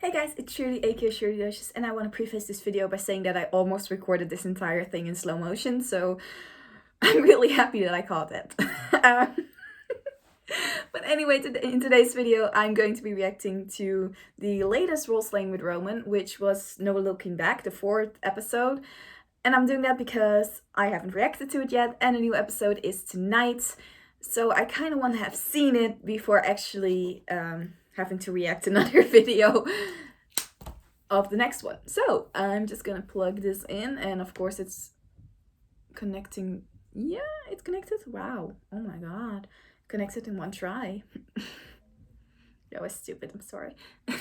Hey guys, it's Shirley aka Shirleydocious, and I want to preface this video by saying that I almost recorded this entire thing in slow motion, so I'm really happy that I caught it. But anyway, in today's video, I'm going to be reacting to the latest Roleslaying with Roman, which was No Looking Back, the 4th episode. And I'm doing that because I haven't reacted to it yet, and a new episode is tonight. So I kind of want to have seen it before actually having to react to another video of the next one. So I'm just gonna plug this in, and of course it's connecting. Yeah, it's connected. Wow. Oh my god. Connected in one try. That was stupid, I'm sorry. And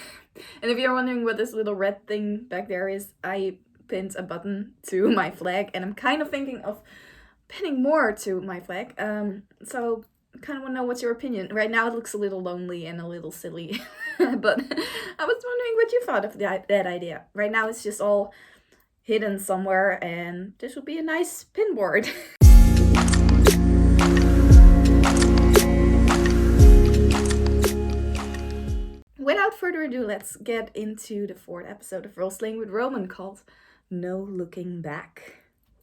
if you're wondering what this little red thing back there is, I pinned a button to my flag, and I'm kind of thinking of pinning more to my flag. So I kind of want to know what's your opinion. Right now it looks a little lonely and a little silly, but I was wondering what you thought of that idea. Right now it's just all hidden somewhere, and this would be a nice pin board. Without further ado, let's get into the 4th episode of Roleslaying with Roman, called No Looking Back.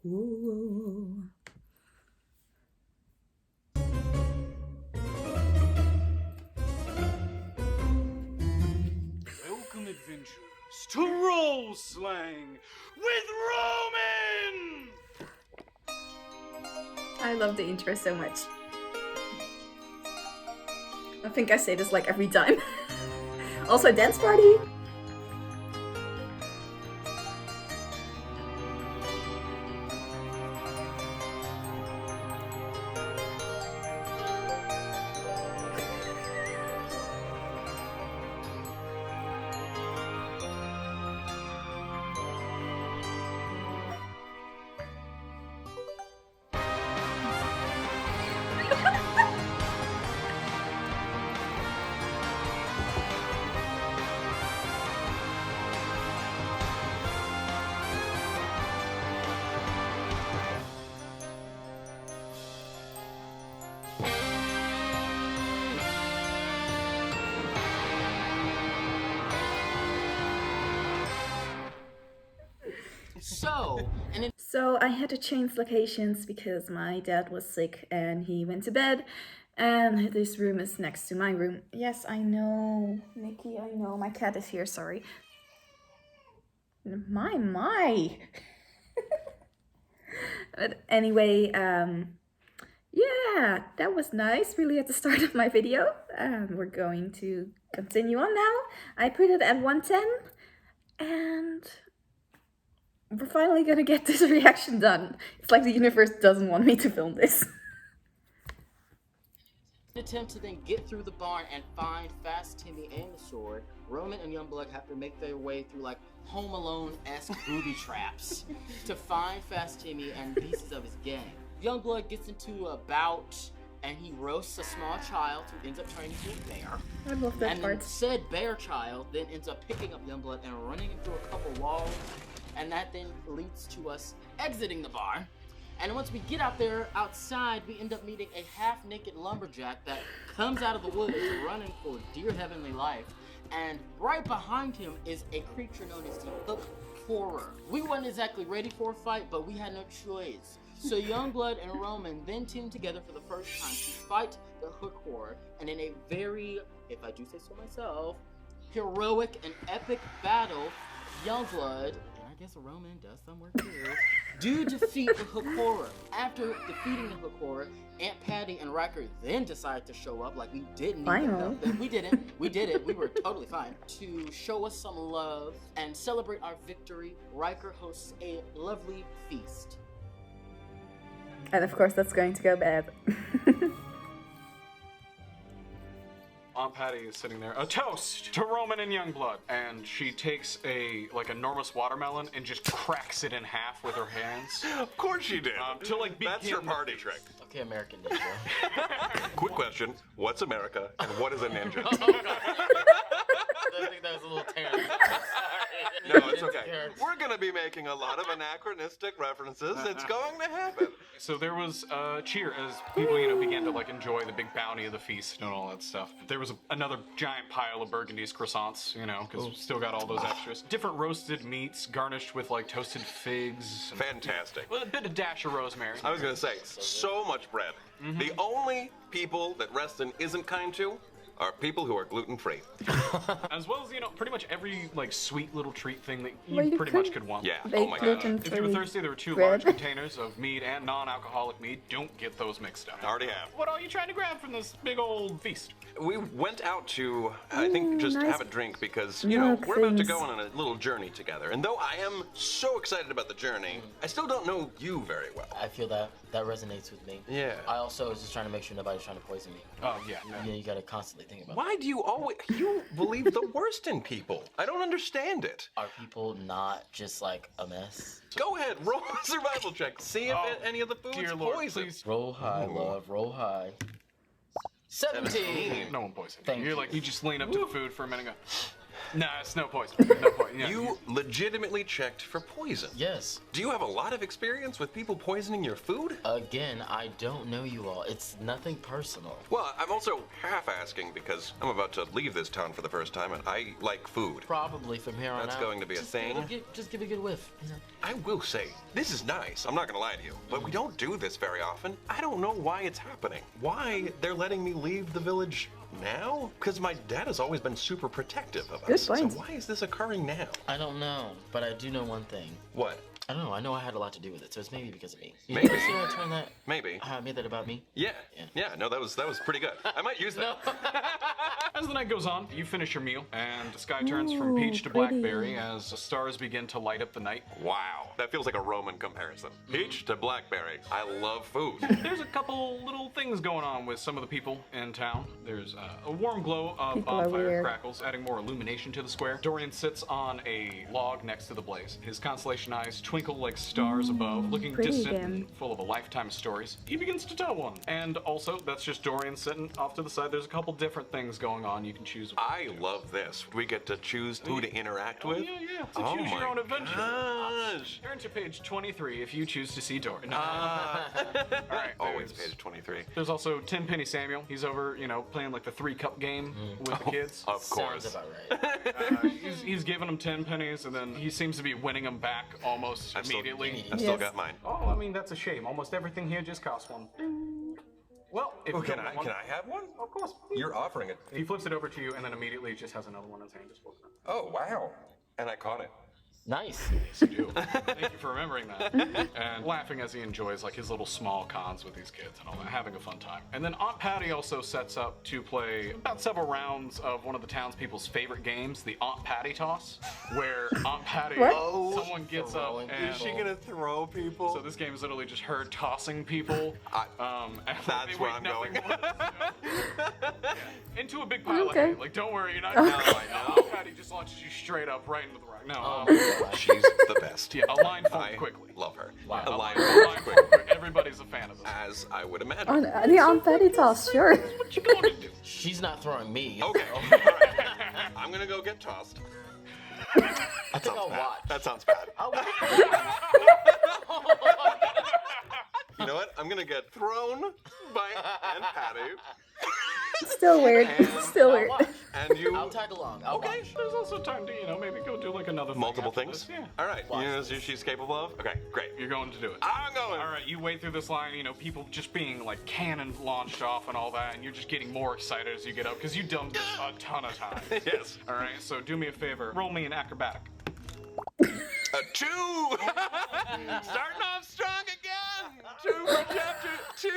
Ooh. Welcome, adventurers, to Roleslaying with Roman! I love the intro so much. I think I say this like every time. Also, dance party! So I had to change locations because my dad was sick and he went to bed, and this room is next to my room. Yes, I know, Nikki, I know. My cat is here, sorry. My. But anyway, yeah, that was nice, really at the start of my video. We're going to continue on now. I put it at 110, and we're finally gonna get this reaction done. It's like the universe doesn't want me to film this. Attempt to then get through the barn and find Fast Timmy and the sword, Roman and Youngblood have to make their way through like Home Alone-esque booby traps to find Fast Timmy and pieces of his gang. Youngblood gets into a bout and he roasts a small child who ends up turning into a bear. I love that and part. And said bear child then ends up picking up Youngblood and running him through a couple walls, and that then leads to us exiting the barn. And once we get out there, outside, we end up meeting a half-naked lumberjack that comes out of the woods running for dear heavenly life. And right behind him is a creature known as the Hook Horror. We weren't exactly ready for a fight, but we had no choice. So Youngblood and Roman then teamed together for the first time to fight the Hook Horror. And in a very, if I do say so myself, heroic and epic battle, Youngblood, and I guess Roman does some work too, do defeat the Hook Horror. After defeating the Hook Horror, Aunt Patty and Riker then decided to show up like we didn't even know. We didn't. We did it. We were totally fine. To show us some love and celebrate our victory, Riker hosts a lovely feast. And of course that's going to go bad. Aunt Patty is sitting there. A toast to Roman and Youngblood. And she takes a enormous watermelon and just cracks it in half with her hands. Of course she did. That's her party trick. Okay, American Ninja. Quick question: what's America and what is a ninja? I think that was a little terrible. Sorry. No, it's okay. Scared. We're gonna be making a lot of anachronistic references. It's going to happen. So there was cheer as people, began to like enjoy the big bounty of the feast and all that stuff. There was another giant pile of Burgundy's croissants, because we still got all those extras. Different roasted meats garnished with like toasted figs. Fantastic. With a bit of dash of rosemary. I was gonna say, so much bread. The only people that Reston isn't kind to are people who are gluten-free. As well as, pretty much every like sweet little treat thing that Well, you you pretty could much could want. Yeah, Bake oh my god. gluten-free If you were thirsty, there were 2 bread. large containers of mead and non-alcoholic mead. Don't get those mixed up. Already have. What are you trying to grab from this big old feast? We went out to, I think, just nice have a drink because, milk we're about to things. go on a little journey together. And though I am so excited about the journey, I still don't know you very well. I feel that resonates with me. Yeah. I also was just trying to make sure nobody's trying to poison me. Oh, yeah. You gotta constantly think about Why do you believe the worst in people? I don't understand it. Are people not just like a mess? Go ahead, roll a survival check. See if any of the food's Dear Lord, poison. please. Roll high, love. Roll high. 17. No one poisoned. Thank You're you. like, you just lean up to the food for a minute and go, nah, it's no poison. No poison. Yeah. You legitimately checked for poison. Yes. Do you have a lot of experience with people poisoning your food? Again, I don't know you all. It's nothing personal. Well, I'm also half asking because I'm about to leave this town for the first time and I like food. Probably from here on That's out. going to be a just thing. Just give it a good whiff. I will say, this is nice. I'm not gonna lie to you, but we don't do this very often. I don't know why it's happening. Why they're letting me leave the village now? Because my dad has always been super protective of Good us. point. So why is this occurring now? I don't know, but I do know one thing. What? I don't know. I know I had a lot to do with it, so it's maybe because of me. Maybe. You see how I turned that? Maybe. How I made that about me? Yeah. No, that was pretty good. I might use that. As the night goes on, you finish your meal, and the sky turns from Ooh, peach to pretty. blackberry as the stars begin to light up the night. Wow. That feels like a Roman comparison. Peach to blackberry. I love food. There's a couple little things going on with some of the people in town. There's a warm glow of People are bonfire weird. crackles, adding more illumination to the square. Dorian sits on a log next to the blaze. His constellation eyes twinkle like stars above, looking pretty distant again. and full of a lifetime of stories. He begins to tell one. And also, that's just Dorian sitting off to the side. There's a couple different things going on. You can choose. I love this. We get to choose who to interact with. Yeah. To choose your own adventure. Gosh. Turn to page 23 if you choose to see Dorian. All right. Always there's- page 23. There's also Tenpenny Samuel. He's over, playing like the 3-cup game with the kids. Of Sounds course. about right. He's giving them 10 pennies, and then he seems to be winning them back almost I've still- immediately. I've still Yes. got mine. Oh, I mean, that's a shame. Almost everything here just costs one. Well, if you Can don't I want one, have one? of course. You're offering it. He flips it over to you, and then immediately just has another one in his hand. Just pulls it out. Oh, wow. And I caught it. Nice. Yes, you do. Thank you for remembering that. And laughing as he enjoys like his little small cons with these kids and all that, having a fun time. And then Aunt Patty also sets up to play about several rounds of one of the townspeople's favorite games, the Aunt Patty toss, where Aunt Patty, What? someone gets up Throwing and Is she gonna throw people? so this game is literally just her tossing people. And That's they where wait I'm nothing going. more than- yeah. Into a big pile Okay. of hay. Like, don't worry, you're not. No, Aunt Patty just launches you straight up right into the rock. No. She's the best. Yeah, a line formed I quickly. love her. Wow. A line A formed line quick. formed quick. Everybody's a fan of this. As I would imagine. On the Aunt Betty toss, sure. What you going to do? She's not throwing me. Okay. All right. I'm gonna go get tossed. I think I'll Bad. watch. That sounds bad. I'll watch. You know what? I'm gonna get thrown by Aunt Patty. Still weird. Still I'll weird. watch. And you. I'll tag along. I'll Okay. watch. There's also time to, maybe go do like another thing Multiple after things? this. Yeah. All right. Watch You know this. who she's capable of? Okay, great. You're going to do it. I'm going. All right, you wade through this line, people just being like cannon launched off and all that, and you're just getting more excited as you get up because you've done this a ton of times. Yes. All right, so do me a favor, roll me an acrobatic. A 2! Starting off strong again! 2 for chapter 2!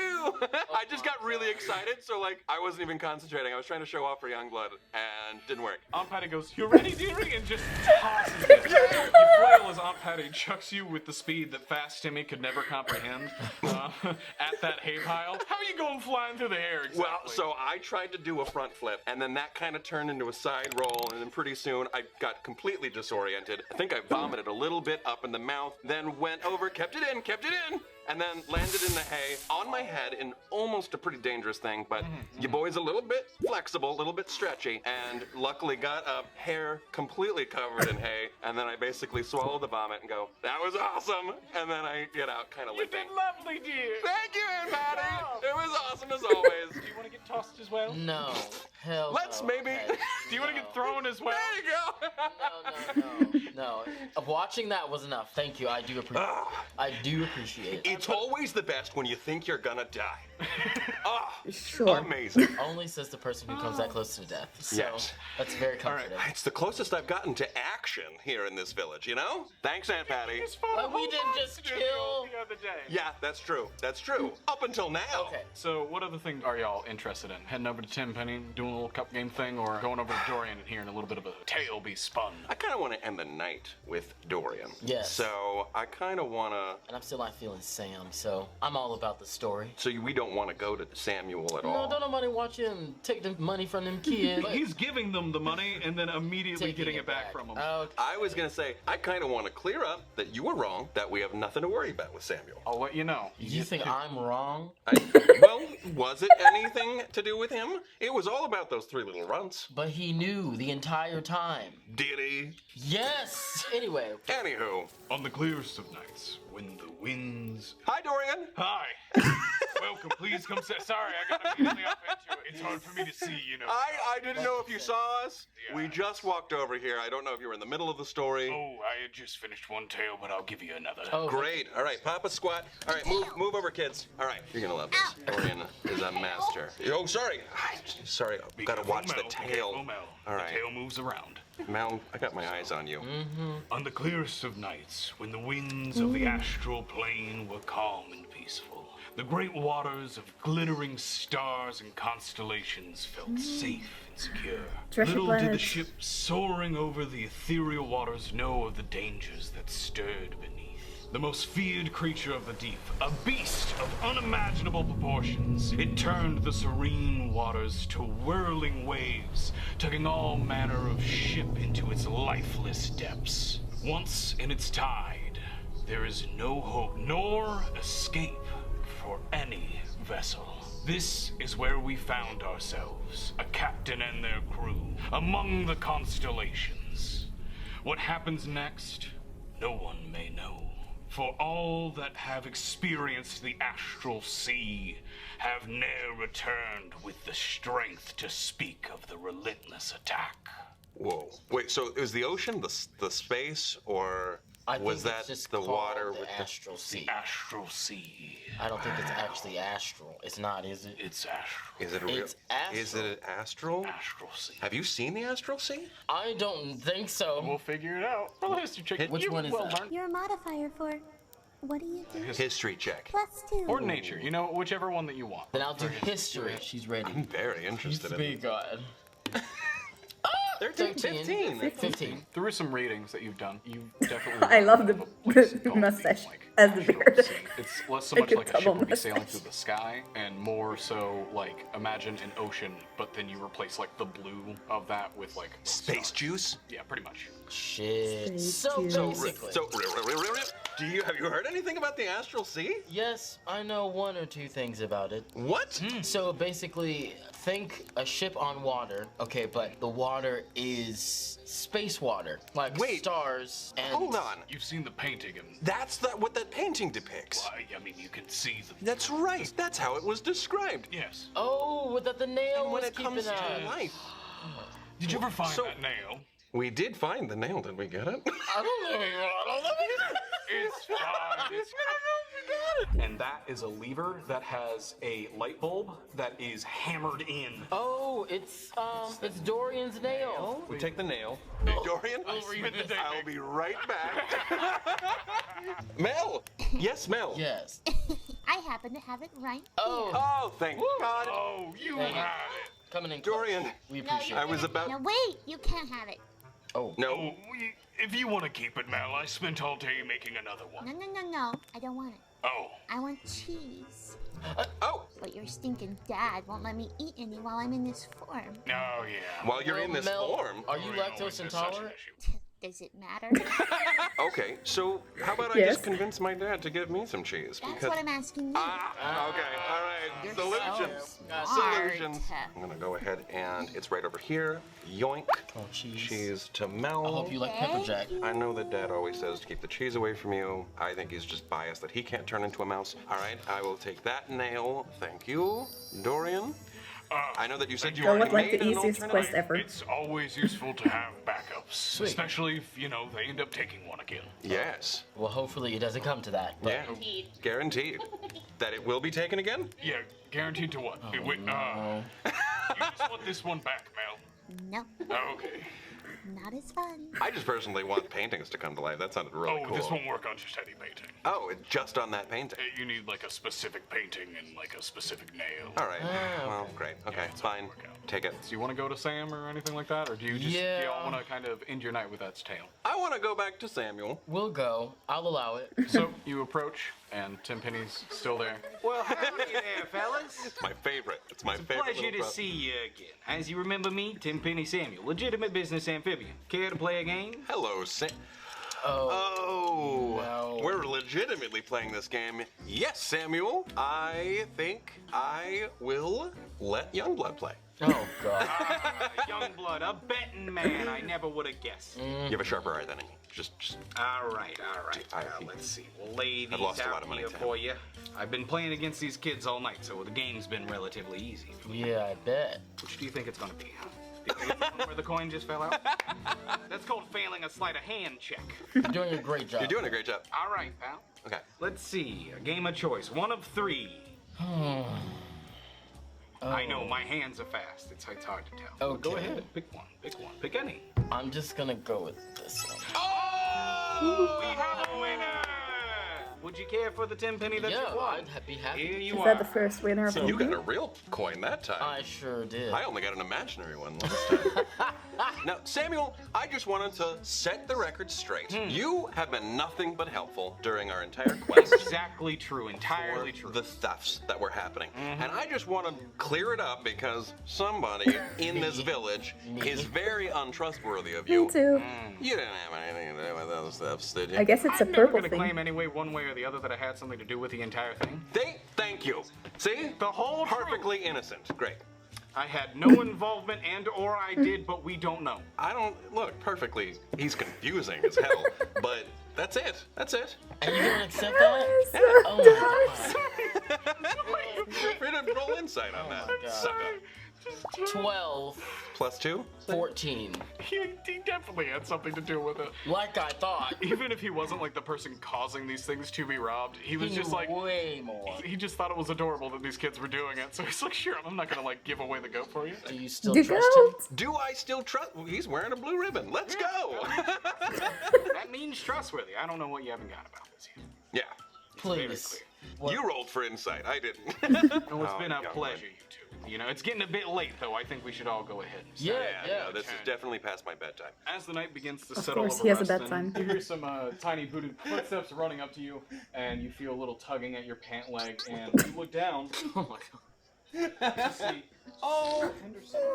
I just got really excited, so I wasn't even concentrating. I was trying to show off for Youngblood, and didn't work. Aunt Patty goes, "You ready, dearie?" and just tosses it. You flail as Aunt Patty chucks you with the speed that Fast Timmy could never comprehend at that hay pile. How are you going flying through the air exactly? Well, so I tried to do a front flip, and then that kind of turned into a side roll, and then pretty soon I got completely disoriented. I think I vomited a little bit up in the mouth, then went over, kept it in, and then landed in the hay on my head in almost a pretty dangerous thing, but your boy's a little bit flexible, a little bit stretchy, and luckily got up, hair completely covered in hay, and then I basically swallowed the vomit and go, that was awesome, and then I get out kind of limping. Lovely, dear. Thank you, Aunt Patty. It was awesome as always. Do you want to get tossed as well? No. Hell Let's no. maybe. Okay. Do you want to get thrown as well? There you go. No. Watching that was enough. Thank you. I do appreciate it. It's always the best when you think you're gonna die. Sure. Amazing. Only says the person who comes that close to death. So Yes. that's very comforting. It's the closest I've gotten to action here in this village, you know? Thanks, Aunt Patty. But we didn't just kill. the other day. Yeah, that's true. That's true. Up until now. Okay. So, what other things are y'all interested in? Heading over to Tim Penny, doing a little cup game thing, or going over to Dorian and hearing a little bit of a tale be spun? I kind of want to end the night with Dorian. Yes. So I kind of want to. And I'm still not feeling Sam, so I'm all about the story. So we don't want to go to Samuel at No, all. don't nobody watch him take the money from them kids. He's giving them the money and then immediately Taking getting it back from them. Okay. I was gonna say I kind of want to clear up that you were wrong. That we have nothing to worry about with Samuel. I'll let you know. You think I'm wrong? Well, was it anything to do with him? It was all about those 3 little runts. But he knew the entire time. Did he? Yes! Anyway. Anywho. On the clearest of nights, when the winds... Hi, Dorian. Hi. Welcome, please come sit. Sorry, I got immediately up into it. It's hard for me to see, you know. I didn't know if you saw us. Yeah. We just walked over here. I don't know if you were in the middle of the story. Oh, I had just finished one tale, but I'll give you another. Oh, Great. All right, Papa squat. All right, move over, kids. All right, you're gonna love this. Dorian is a master. Oh, sorry. Sorry, Be gotta careful, watch the Mel. Be tail. careful, Mel. All right. The tail moves around. Mel, I got my eyes on you. On the clearest of nights, when the winds of the astral plane were calm and peaceful, the great waters of glittering stars and constellations felt safe and secure. Treasure Little did the planets. ship soaring over the ethereal waters know of the dangers that stirred beneath. The most feared creature of the deep, a beast of unimaginable proportions, it turned the serene waters to whirling waves, tugging all manner of ship into its lifeless depths. Once in its tide, there is no hope nor escape for any vessel. This is where we found ourselves, a captain and their crew, among the constellations. What happens next, no one may know. For all that have experienced the astral sea have ne'er returned with the strength to speak of the relentless attack. Whoa. Wait, so is the ocean the space, or I think was it's that just the called water the with astral sea. Astral sea. I don't think it's actually astral. It's not, is it? It's astral. Is it real? It's astral. Is it astral? Astral sea. Have you seen the astral sea? I don't think so. We'll figure it out. Roll a history check. Which one is that? Learned. Your modifier for what do you do? History check. +2. Or nature, you know, whichever one that you want. Then I'll do history. She's ready. I'm very interested in it. God. 13, 15. 15. Through some readings that you've done, you've definitely. I love learned of a place called mustache like as the astral beard. sea. It's less so Like much a like a double ship would be sailing mustache. through the sky, and more so like imagine an ocean, but then you replace like the blue of that with like Space stars. juice? Yeah, pretty much. Shit. Space So juice. basically. So, have you heard anything about the astral sea? Yes, I know 1 or 2 things about it. What? So basically, think a ship on water, okay, but the water is space water, like Wait. stars and... Hold on. You've seen the painting, and That's what that painting depicts. I mean, you can see the. That's right. That's how it was described. Yes. Oh, that the nail And when was it comes keeping to out. life, Did you ever find So- that nail? we did find the nail. Did we get it? I don't know. It's fine. It's And that is a lever that has a light bulb that is hammered in. Oh, it's Dorian's nail. We take the nail. Dorian, I'll be right back. Mel. Yes, Mel. Yes. I happen to have it right Oh, Oh, thank God. Oh, you Dang it. had it. coming in close. Dorian. We here. appreciate I it. was about. No, wait. You can't have it. Oh. No. Oh, if you want to keep it, Mel, I spent all day making another one. No. I don't want it. Oh, I want cheese. Oh, But your stinking dad won't let me eat any while I'm in this form. oh yeah. while you're in this Mel, form. Are you Oh, lactose it's such an intolerant? issue. Does it matter? Okay, so how about I Yes. just convince my dad to give me some cheese? That's what I'm asking you. Okay, all right. You're Solutions. so smart. Solutions. I'm gonna go ahead and it's right over here. Yoink. Oh, cheese. Cheese to Mel. I hope you like pepper jack. I know that Dad always says to keep the cheese away from you. I think he's just biased that he can't turn into a mouse. All right, I will take that nail. Thank you, Dorian. I know that you said you That already was like made the an easiest alternative. quest ever. It's always useful to have backups, Sweet. especially if, they end up taking one again. Yes. Well, hopefully it doesn't come to that. But Yeah. Guaranteed. That it will be taken again? Yeah, guaranteed to what? Oh, You just want this one back, Mel. Nope, Oh, okay. not as fun. I just personally want paintings to come to life. That sounded really cool. This won't work on just any painting. Oh, it's just on that painting. You need like a specific painting and like a specific nail. All right. Well, great. Okay, it's all fine. work out. Take it. Do you want to go to Sam or anything like that, or do you just Yeah. y'all want to kind of end your night with that tale? I want to go back to Samuel. We'll go. I'll allow it. So you approach, and Tim Penny's still there. Well, howdy there, fellas. It's my favorite. It's my favorite. Pleasure little to brother. see you again. As you remember me, Tim Penny Samuel, legitimate business amphibian. Care to play a game? Hello, Sam. Oh. Oh, No. we're legitimately playing this game. Yes, Samuel. I think I will let Youngblood play. Oh, God. Youngblood, a betting man. I never would have guessed. You have a sharper eye than me. Just All right. I- Let's see. We'll lay I've these lost a lot out of money, here Tim. for you. I've been playing against these kids all night, so the game's been relatively easy. Yeah, I bet. Which do you think it's gonna be? Huh? Do you think it's the one where the coin just fell out? That's called failing a sleight of hand check. You're doing a great job. you're doing a great job. All right, pal. Okay. Let's see. A game of choice. One of three. I know my hands are fast. It's hard to tell. Okay. Go ahead. Pick one. Pick any. I'm just gonna go with this one. Oh, we have a winner. Would you care for the 10 penny that Yeah, you won? I'd be happy. Here you Is are. that the first winner of So the you got evening? a real coin that time. I sure did. I only got an imaginary one last time. Now, Samuel, I just wanted to set the record straight. You have been nothing but helpful during our entire quest. Exactly true. Entirely for true. the thefts that were happening. And I just want to clear it up because somebody in this village is very untrustworthy of you. Me too. You didn't have anything to do with those thefts, did you? I guess it's a I'm never purple gonna thing. claim anyway, one way or the other, that I had something to do with the entire thing. Thank you. See? The whole truth. Perfectly innocent. Great. I had no involvement or I did, but we don't know. I don't look perfectly. He's confusing as hell, but that's it. That's it. And you don't accept that? So Oh my God. Feel free to roll insight on that, my God. sucker. 12, Plus 2? 14. He definitely had something to do with it. Like I thought. Even if he wasn't like the person causing these things to be robbed, he was He just knew like way more. he just thought it was adorable that these kids were doing it. So he's like, sure, I'm not gonna like give away the goat for you. Do you still You trust him? don't? Do I still trust? Well, he's wearing a blue ribbon. Let's go. That means trustworthy. I don't know what you haven't got about this yet. Yeah. Very Please. clear. What? You rolled for insight. I didn't. Oh, it's been a yeah, pleasure, you two. You know, it's getting a bit late, though. I think we should all go ahead and Yeah, start. yeah. No, this is definitely past my bedtime. As the night begins to Of settle course, over he has a Rustin, bedtime. you hear some tiny booted footsteps running up to you, and you feel a little tugging at your pant leg, and you look down Oh my God. to see Oh,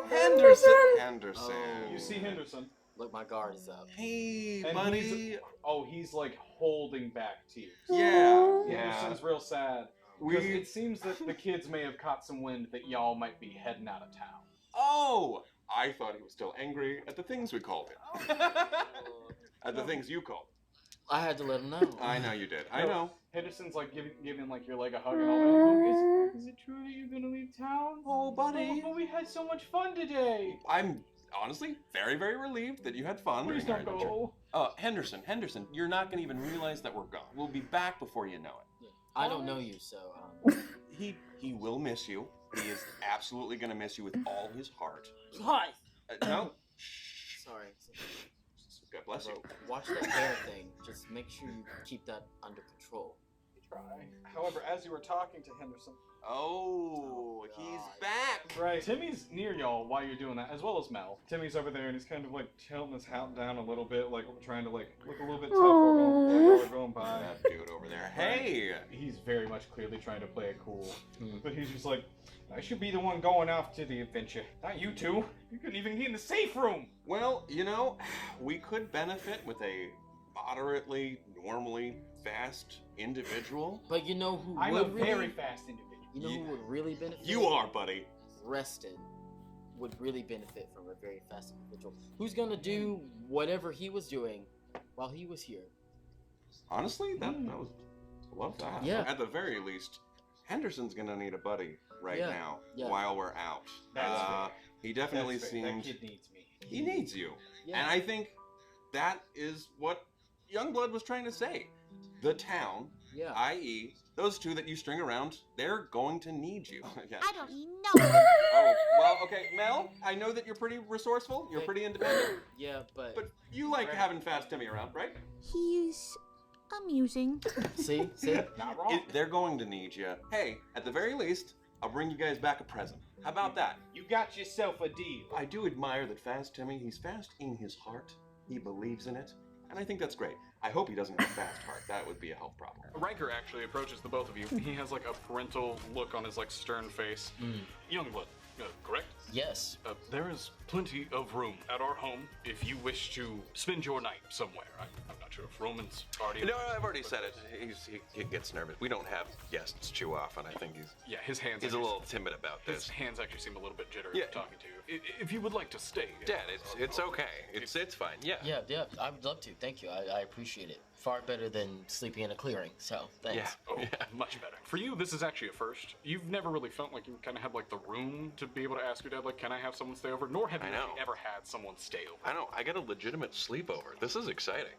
Henderson. Henderson. You see Henderson. Look, my guard is up. Hey, And buddy. he's like holding back tears. Yeah. Henderson's real sad. Because it seems that the kids may have caught some wind that y'all might be heading out of town. Oh, I thought he was still angry at the things we called him. At the things you called. I had to let him know. I know you did. I No, know. Henderson's like giving like your leg a hug and all that. Is it true that you're gonna leave town? Oh, buddy. But we had so much fun today. I'm honestly very, very relieved that you had fun. Please during our don't adventure. go. Henderson, you're not gonna even realize that we're gone. We'll be back before you know it. I don't know you, so He will miss you. He is absolutely gonna miss you with all his heart. Hi. No. Sorry. God bless you. Watch that bear thing. Just make sure you keep that under control. try. However, as you were talking to Henderson... Oh, he's back! Right. Timmy's near y'all while you're doing that, as well as Mel. Timmy's over there, and he's kind of like tilting his hat down a little bit, like trying to like look a little bit tough while we're going by. That dude over there. Hey! He's very much clearly trying to play it cool. But he's just like, I should be the one going off to the adventure. Not you two. You couldn't even get in the safe room. Well, you know, we could benefit with a moderately, normally fast individual. But you know who I'm would a really... very fast individual. You know who would really benefit? You are, buddy. Reston would really benefit from a very fast individual who's gonna do whatever he was doing while he was here. Honestly, that was... Love that. Yeah. At the very least, Henderson's gonna need a buddy right now Yeah. while we're out. That's fair. He definitely That's fair. That seems... kid needs me. He needs you. Yeah. And I think that is what Youngblood was trying to say. The town, Yeah. i.e., those two that you string around, they're going to need you. Yeah. I don't know. Oh, well, okay, Mel, I know that you're pretty resourceful, you're pretty independent, Yeah, but you like having Fast Timmy around, right? He's amusing. see, Not wrong. They're going to need you. Hey, at the very least, I'll bring you guys back a present. How about that? You got yourself a deal. I do admire that Fast Timmy, he's fast in his heart, he believes in it, and I think that's great. I hope he doesn't have a fast heart. That would be a health problem. Riker actually approaches the both of you. He has like a parental look on his like stern face. Youngblood, correct? yes. There is plenty of room at our home if you wish to spend your night somewhere. I'm not sure if Roman's already... No, I've already said it. He gets nervous. We don't have guests too often. I think Yeah, his hands... he's a actually- little timid about His this. hands actually seem a little bit jittery Yeah. talking to you. If you would like to stay... Dad, it's okay. It's fine. Yeah. Yeah, I would love to. Thank you. I appreciate it. Far better than sleeping in a clearing, so thanks. Yeah. Oh, much better. For you, this is actually a first. You've never really felt like you kind of had like the room to be able to ask your dad, like, can I have someone stay over? Nor have you I know. actually ever had someone stay over. I know. I got a legitimate sleepover. This is exciting.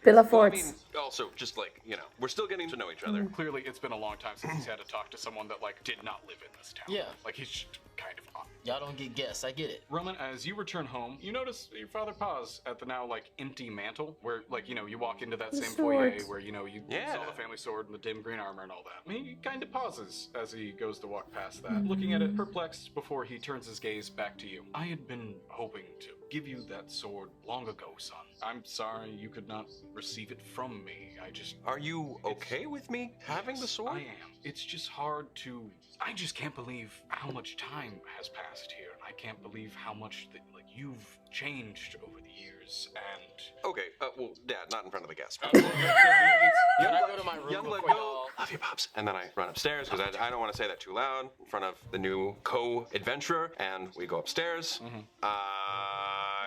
Villa Well, I Forts. mean, also, just like, you know, we're still getting to know each other. Clearly, it's been a long time since he's had to talk to someone that like did not live in this town. Yeah. Like he's just kind of odd. Y'all don't get guests. I get it. Roman, as you return home, you notice your father pause at the now like empty mantle, where like you walk into that The same foyer sword. where you Yeah. saw the family sword and the dim green armor and all that. He kind of pauses as he goes to walk past that, looking at it perplexed before he turns his gaze back to you. I had been hoping to give you that sword long ago, son. I'm sorry you could not receive it from me. Are you okay with me having the Yes, sword? I am. It's just hard to... I just can't believe how much time has passed here. I can't believe how much that, like, you've changed over the years, and... Okay, well, Dad, not in front of the guests. Can I go to my room Youngblood, before go. y'all... Love you, Pops. And then I run upstairs because I don't want to say that too loud in front of the new co-adventurer. And we go upstairs. I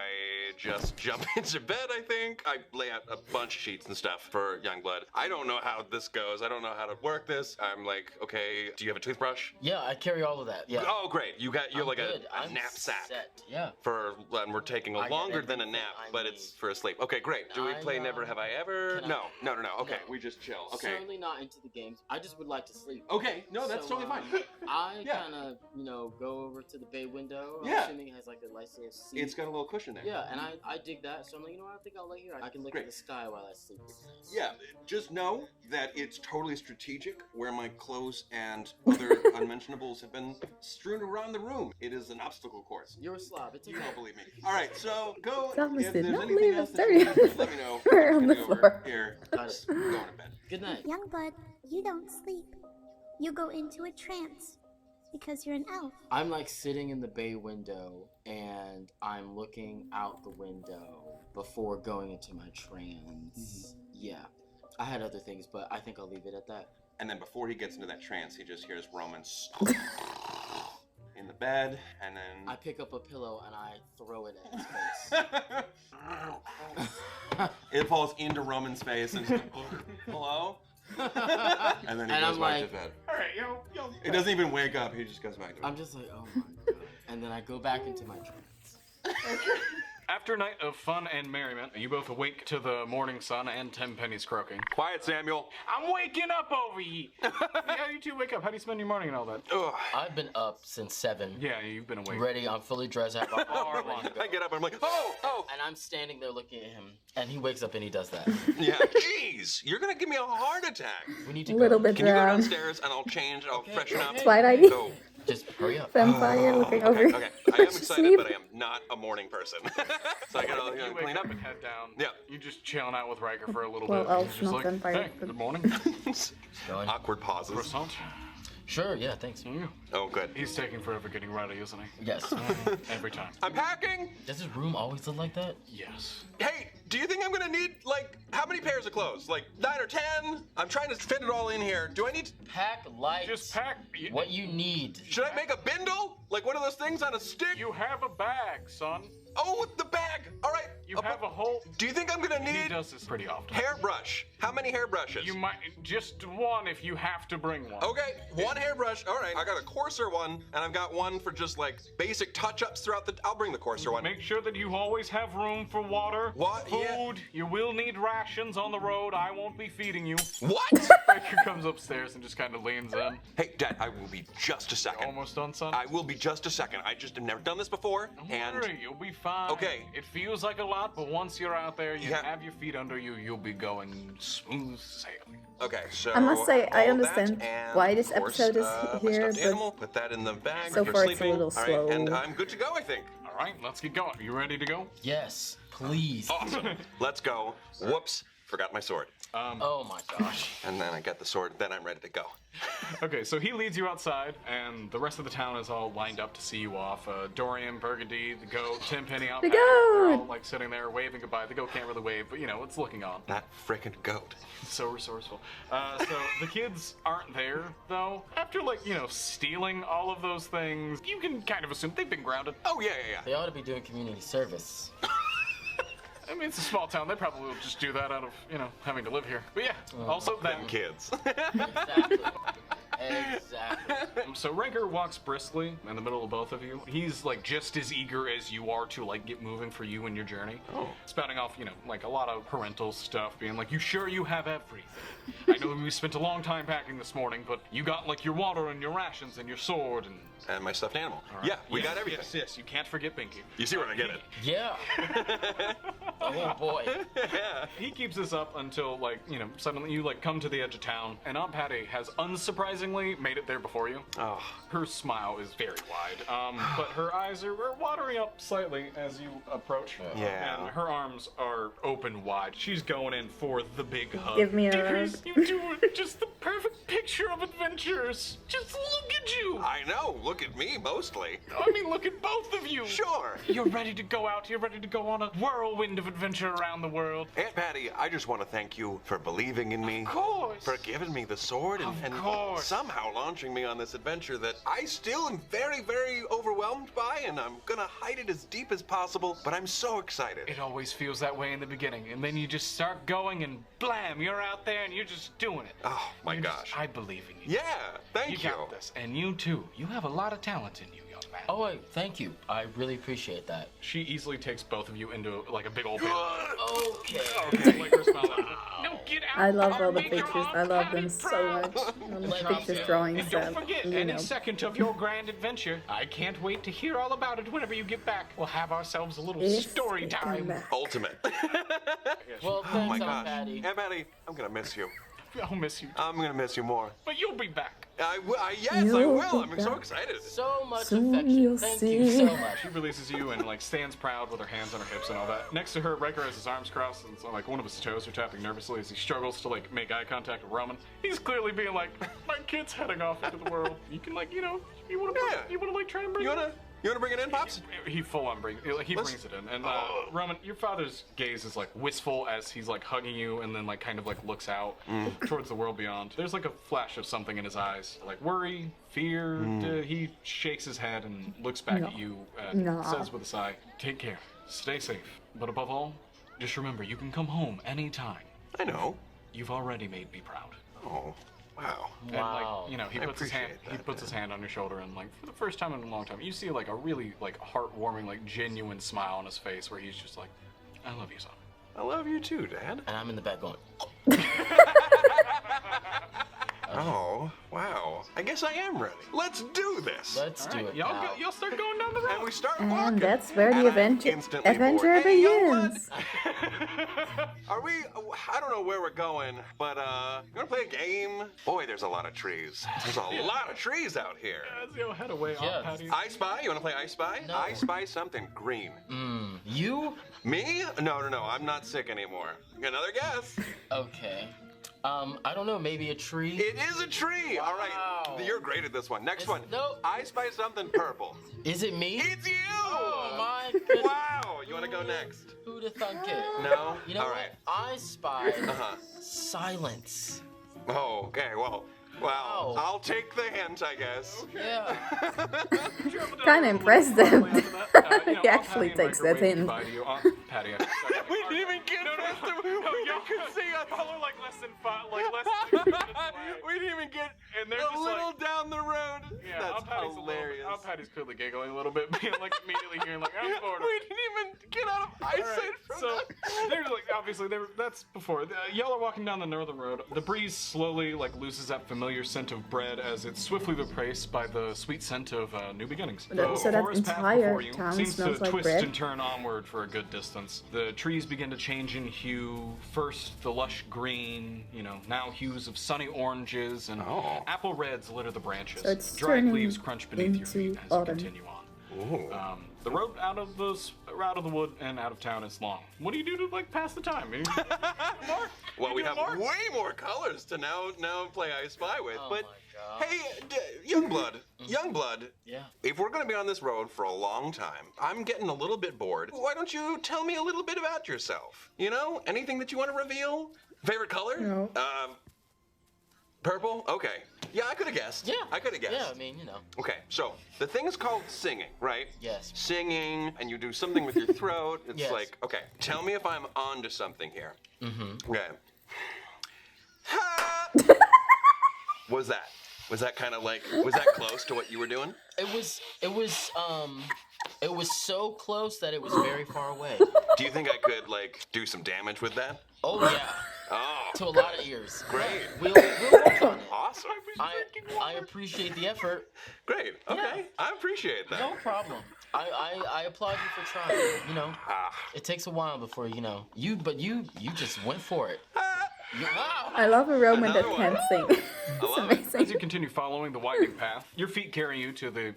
just jump into bed, I think. I lay out a bunch of sheets and stuff for Youngblood. I don't know how this goes. I don't know how to work this. I'm like, okay, do you have a toothbrush? Yeah, I carry all of that. Yeah. Oh, great. You're I'm like good. a I'm knapsack. set. Yeah. And we're taking I got longer than a everything nap, I but need. it's for a sleep. Okay, great. Do we play Never Have I Ever? can I- No. Okay, No. we just chill. Okay. Certainly not into the games. I just would like to sleep. Okay, no, that's So, totally fine. I Yeah. kind of, go over to the bay window. Yeah. I'm assuming it has like a nice little seat. It's got a little cushion there. Yeah, and I dig that. So I'm like, I think I'll lay here. I can look Great. at the sky while I sleep. Yeah, just know that it's totally strategic where my clothes and other unmentionables have been strewn around the room. It is an obstacle course. You're a slob. It's You okay. don't believe me. All right, so go. Thomas if did there's not anything leave else us that you dirty need, let me know. on the Get over floor. Here, Got it. just go to bed. Good night. Youngblood, you don't sleep. You go into a trance because you're an elf. I'm like sitting in the bay window and I'm looking out the window before going into my trance. Yeah. I had other things, but I think I'll leave it at that. And then before he gets into that trance, he just hears Roman in the bed, and then I pick up a pillow and I throw it at his face. it falls into Roman's face, and he's like, hello? And then he And goes I'm back like- to bed. All right, yo. He doesn't even wake up. He just goes back to bed. I'm just like, oh my god. And then I go back into my trance. After a night of fun and merriment, you both awake to the morning sun and tenpennies croaking. Quiet, Samuel. I'm waking up over here. Yeah, you two wake up. How do you spend your morning and all that? Ugh. I've been up since 7. Yeah, you've been awake. Ready, I'm fully dressed. I have a hard one to go. I get up and I'm like, oh. And I'm standing there looking at him, and he wakes up and he does that. Yeah. Jeez, you're gonna give me a heart attack. We need to A go. little bit Can you go drowned. downstairs and I'll change, I'll freshen up. Twilight. Go. Just hurry up. Vampire looking over. Okay, I am excited, Sleep. but I am not a morning person. So I gotta You clean wake up. up and head down. Yeah. You just chilling out with Riker for a little Well, bit. elves, He's just not like, vampire, hey, but- good morning. Going. Awkward pauses. Croissant. Sure, yeah, thanks. Yeah. Oh, good. He's taking forever getting ready, isn't he? Yes. Every time. I'm packing. Does his room always look like that? Yes. Hey, do you think I'm gonna need, like, how many pairs of clothes? Like 9 or 10? I'm trying to fit it all in here. Do I need to, Pack light. Just pack. What you need. should I make a bindle? Like one of those things on a stick? You have a bag, son. Oh, the bag. All right. You have a whole. Do you think I'm gonna He need does this pretty often. hairbrush? How many hairbrushes? You might just one if you have to bring one. Okay, one hairbrush. All right, I got a coarser one, and I've got one for just like basic touch-ups throughout the. I'll bring the coarser one. Make sure that you always have room for water, What? food. Yeah. You will need rations on the road. I won't be feeding you. What? Riker comes upstairs and just kind of leans in. Hey, Dad, I will be just a second. Almost done, son. I will be just a second. I just have never done this before, Don't and worry, you'll be fine. Okay. It feels like a lot, but once you're out there, you Yeah. have your feet under you, you'll be going smooth sailing. okay. So I must say, I all of understand that, and why this of course, episode is my here, stuffed but animal. Put that in the bag. so for far it's a sleeping. little All right, slow. and I'm good to go, I think. All right, let's get going. You ready to go? Yes, please. Awesome. Let's go. Whoops. Forgot my sword. Oh my gosh. And then I get the sword. Then I'm ready to go. Okay, so he leads you outside, and the rest of the town is all lined up to see you off. Dorian, Burgundy, the goat, Tenpenny out The back. They're all goat! like sitting there waving goodbye. The goat can't really wave, but you know, it's looking on. That frickin' goat. So resourceful. So the kids aren't there, though. After, like, you know, stealing all of those things, you can kind of assume they've been grounded. Oh yeah. They ought to be doing community service. I mean, it's a small town. They probably will just do that out of, you know, having to live here. But yeah, also them. Kids. Exactly. Exactly. So Ranker walks briskly in the middle of both of you. He's like just as eager as you are to like get moving for you and your journey. Oh. Spouting off, you know, like a lot of parental stuff, being like, "You sure you have everything? I know we spent a long time packing this morning, but you got like your water and your rations and your sword and." And my stuffed animal. Yeah, we got everything. Yes, you can't forget Pinky. You see where I get it? Yeah. Oh boy. He keeps this up until, like, you know, suddenly you, like, come to the edge of town, and Aunt Patty has unsurprisingly made it there before you. Oh. Her smile is very wide, but her eyes are watering up slightly as you approach. Yeah. And her arms are open wide. She's going in for the big hug. Give me a Dearies, hug. you two are just the perfect picture of adventures. Just look at you. I know. Look at me, mostly. I mean, look at both of you. Sure. You're ready to go out. You're ready to go on a whirlwind of adventure around the world. Aunt Patty, I just want to thank you for believing in me. Of course. For giving me the sword and course. somehow launching me on this adventure that I still am very, very overwhelmed by, and I'm gonna hide it as deep as possible, but I'm so excited. It always feels that way in the beginning, and then you just start going, and blam, you're out there, and you're just doing it. Oh, my You're just- gosh. I believe in you. Yeah, thank you. got this, and you too. You have a lot of talent in you, young man. Oh, wait, thank you. I really appreciate that. She easily takes both of you into like a big old bed. Okay. Okay, like her smile. No, get out. I love all the Make your pictures. Aunt I love Patty them so proud. much. All the Let's pictures, go. drawings, And don't forget, you any know. second of your grand adventure. I can't wait to hear all about it whenever you get back. We'll have ourselves a little If story they come time. back. Ultimate. Well, Oh my thanks, Aunt gosh. Patty. Aunt Patty, I'm gonna miss you. I'll miss you, I'm gonna miss you more. but you'll be back. Yes, I You'll will. be I'm so back. excited. So much Soon affection. you'll Thank see. you so much. She releases you and like stands proud with her hands on her hips and all that. Next to her, Riker has his arms crossed and so, like one of his toes are tapping nervously as he struggles to like make eye contact with Roman. He's clearly being like, "My kid's heading off into the world. You can like, you know, you want to, Yeah. you want to like try and bring You it wanna bring it in, Pops? He full on brings he Let's- brings it in, and Roman, your father's gaze is like wistful as he's like hugging you, and then like kind of like looks out towards the world beyond. There's like a flash of something in his eyes, like worry, fear. He shakes his head and looks back at you and No. says with a sigh, "Take care, stay safe, but above all, just remember you can come home anytime. I know. You've already made me proud." Oh, Wow. And Wow. like, you know, he I puts his hand appreciate that, puts his hand on your shoulder, and like for the first time in a long time, you see like a really like heartwarming, like genuine smile on his face where he's just like, I love you, son. I love you too, Dad. And I'm in the back going, Oh, wow. I guess I am ready. Let's do this. let's do it. Y'all pal. y'all start going down the road. And we start walking. And that's where the And I'm adventure instantly bored. Hey, begins. Are we? I don't know where we're going, but you wanna play a game? Boy, there's a lot of trees. There's a lot of trees out here. As you head away, Yeah. Aunt Patty. I Spy? You wanna play I Spy? No. I Spy something green. You? Me? No. I'm not sick anymore. Another guess. Okay. I don't know, maybe a tree? It is a tree. All right. Wow. You're great at this one. Next It's- one. no. I Spy something purple. Is it me? It's you. Oh my goodness. Wow. You wanna go next? Who'd have thunk it? No. You know All what? right. I spy Uh-huh. silence. Oh, okay. Well, Wow. I'll take the hint, I guess. Yeah. Kinda impressed them. He actually takes that in. Aunt Patty, We didn't even get past the y'all could see us. Y'all are like less than 6 minutes away. We didn't even get And they're a just little like, down the road. yeah, That's Aunt Patty's hilarious. Aunt Patty's clearly giggling a little bit, being like immediately hearing like, I'm bored. We didn't even get out of eyesight Alright, from so that. they're like obviously that's before y'all are walking down the northern road. The breeze slowly like loses that familiar scent of bread as it's swiftly replaced by the sweet scent of new beginnings. So that forest path entire before you town seems to smells like twist bread? and turn onward for a good distance. The trees begin to change in hue. First the lush green, now hues of sunny oranges and Oh. apple reds litter the branches. So it's Dried turning leaves crunch beneath your into feet as autumn. you continue on. Ooh. The road out of the wood and out of town is long. What do you do to like pass the time? More? Well, You we do have more? way more colors to now play I Spy with. Oh but my God. hey, Youngblood, Yeah. if we're going to be on this road for a long time, I'm getting a little bit bored. Why don't you tell me a little bit about yourself? Anything that you want to reveal? Favorite color? No. Purple? Okay. Yeah, I could have guessed. Yeah. I could have guessed. Yeah, I mean, Okay, so the thing is called singing, right? Yes. Singing, and you do something with your throat. It's Yes. like, okay, tell me if I'm onto something here. Mm-hmm. Okay. Was that kind of like, was that close to what you were doing? It was so close that it was very far away. Do you think I could like do some damage with that? Oh yeah. Oh, To a lot of ears. great. We'll work on it. Awesome. I appreciate the effort. Great. Okay. Yeah. I appreciate that. No problem. I applaud you for trying. Ah. It takes a while before you just went for it. Wow. I love a Roman that Another can one. sing. I It's love it. As you amazing. continue following the winding path, your feet carry you to the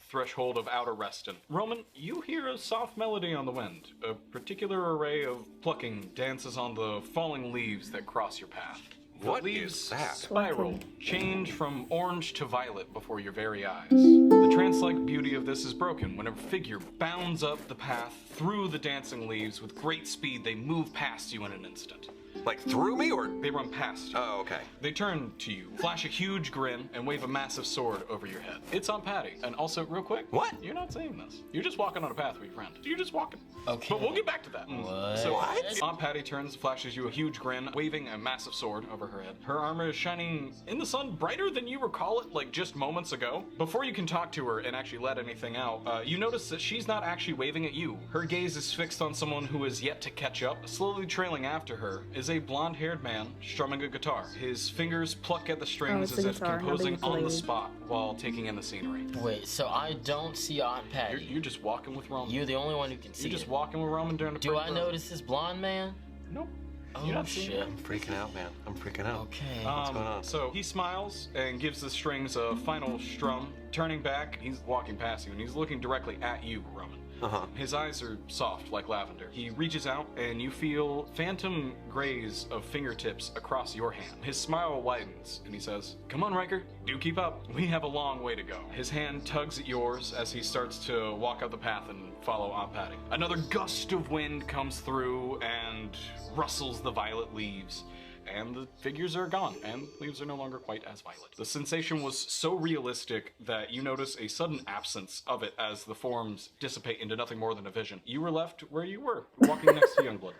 threshold of outer Reston. Roman, you hear a soft melody on the wind. A particular array of plucking dances on the falling leaves that cross your path. The What leaves is that? spiral, change from orange to violet before your very eyes. The trance-like beauty of this is broken when a figure bounds up the path through the dancing leaves with great speed. They move past you in an instant. Like through me or? They run past you. Oh, okay. They turn to you, flash a huge grin, and wave a massive sword over your head. It's Aunt Patty. And also, real quick, What? You're not saying this. You're just walking on a path with your friend. You're just walking. Okay. But we'll get back to that. What? So, What? Aunt Patty turns, flashes you a huge grin, waving a massive sword over her head. Her armor is shining in the sun brighter than you recall it, like just moments ago. Before you can talk to her and actually let anything out, you notice that she's not actually waving at you. Her gaze is fixed on someone who is yet to catch up. Slowly trailing after her is a blonde-haired man strumming a guitar. His fingers pluck at the strings it's as a if guitar, not a composing on the ukulele. spot while taking in the scenery. Wait, so I don't see Aunt Patty. You're just walking with Roman. You're the only one who can see You're just it. walking with Roman during the Do I notice this blonde man? Nope. Oh You're not seeing shit. him. I'm freaking out, man. I'm freaking out. Okay. What's going on? So he smiles and gives the strings a final strum. Turning back, he's walking past you and he's looking directly at you, Roman. Uh-huh. His eyes are soft like lavender. He reaches out and you feel phantom graze of fingertips across your hand. His smile widens and he says, "Come on, Riker, do keep up. We have a long way to go." His hand tugs at yours as he starts to walk up the path and follow Aunt Patty. Another gust of wind comes through and rustles the violet leaves. And the figures are gone, and leaves are no longer quite as violet. The sensation was so realistic that you notice a sudden absence of it as the forms dissipate into nothing more than a vision. You were left where you were, walking next to Youngblood.